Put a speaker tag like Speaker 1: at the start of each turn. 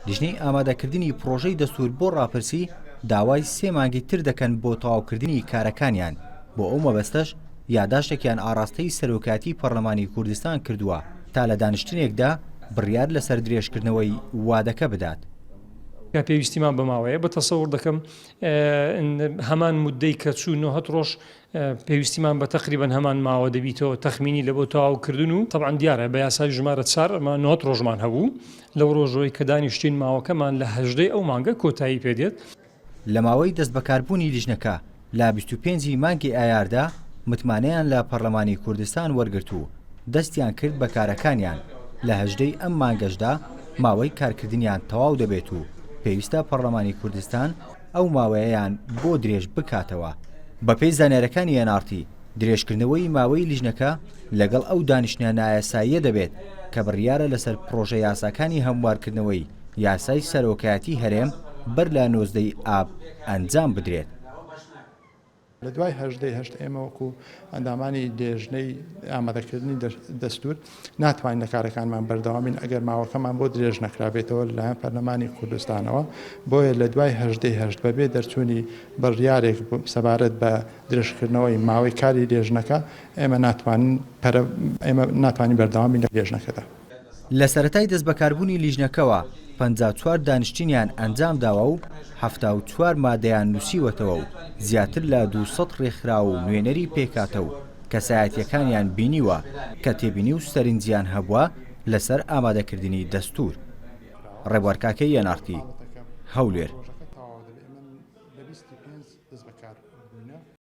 Speaker 1: لیژنەی ئامادەکردنی پرۆژەی دەستور بۆ ڕاپرسی داوای 3 مانگی تر دەکەن بۆ تەواوکردنی کارەکانیان. بۆ ئەو مەبەستەش یاداشتێکیان ئاڕاستەی سەرۆکاتی پەرلەمانی کوردستان کردووە تا لە دانیشتنێکدا بڕیار لەسەر درێژکردنەوەی وادەکە بدات.
Speaker 2: کە پێویستیمان بەماوەیە بە تەسەوڕ دەکەم هەمان مودەی کە چوو 90 ڕۆژ پێویستیمان بە تقریبەن هەمان ماوە دەبیتەوە تەخمینی لە بۆ تەواوکردن و طبعاً دیارە بە یاسای ژمارە 4 ئەمە 90 ڕۆژمان هەبوو لەو ڕۆژەوەی کە دانیشتین ماوەکەمان لە 18 ئەو مانگە کۆتایی پێدێت.
Speaker 1: لە ماوەی دەست بەکاربوونی لیژنەکە لە 25 مانگی ئایاردا متمانەیان لە پەرلەمانی کوردستان وەرگرت و دەستیان کرد بە کارەکانیان. لە 18 ئەم مانگەشدا ماوەی کارکردنیان تەواو دەبێت و پێویستە پەرلەمانی کوردستان ئەو ماوەیەیان بۆ درێژ بکاتەوە. بەپێی زانیاریەکانی NRT درێژکردنەوەی ماوەی لیژنەکە لەگەڵ ئەو دانیشتە نایاساییە دەبێت کە بڕیارە لەسەر پرۆژە یاساکانی هەموارکردنەوەی یاسای سەرۆکایەتی هەرێم بەر لە 19 ئاب ئەنجام بدرێت.
Speaker 3: لە دوای 18 ئێمە وەکو ئەندامانی لێژنەی ئامادەکردنی دەستور ناتوانین لە کارەکانمان بەردەوامین ئەگەر ماوەکەمان بۆ درێژ نەکرابێتەوە لەلایەن پەرلەمانی کوردستانەوە. بۆیە لە دوای 18 بەبێ دەرچوونی بڕیارێک سەبارەت بە درێژکردنەوەی ماوەی کاری لێژنەکە ئێمە ناتوانین بەردەوامی لە لێژنەکەدا.
Speaker 1: لە سەرەتای دەست بەکاربوونی لیژنەکەەوە 54 دانیشتینیان ئەنجام داوە و 74 مادەیان نووسیوەتەوە و زیاتر لە 200 ڕێکخرا و نوێنەری پێکاتەوە کەسایەتیەکانیان بینیوە کە تێبینی و سەرنجیان هەبووە لەسەر ئامادەکردنی دەستور. ڕێبوارکاکەی NRT هەولێر.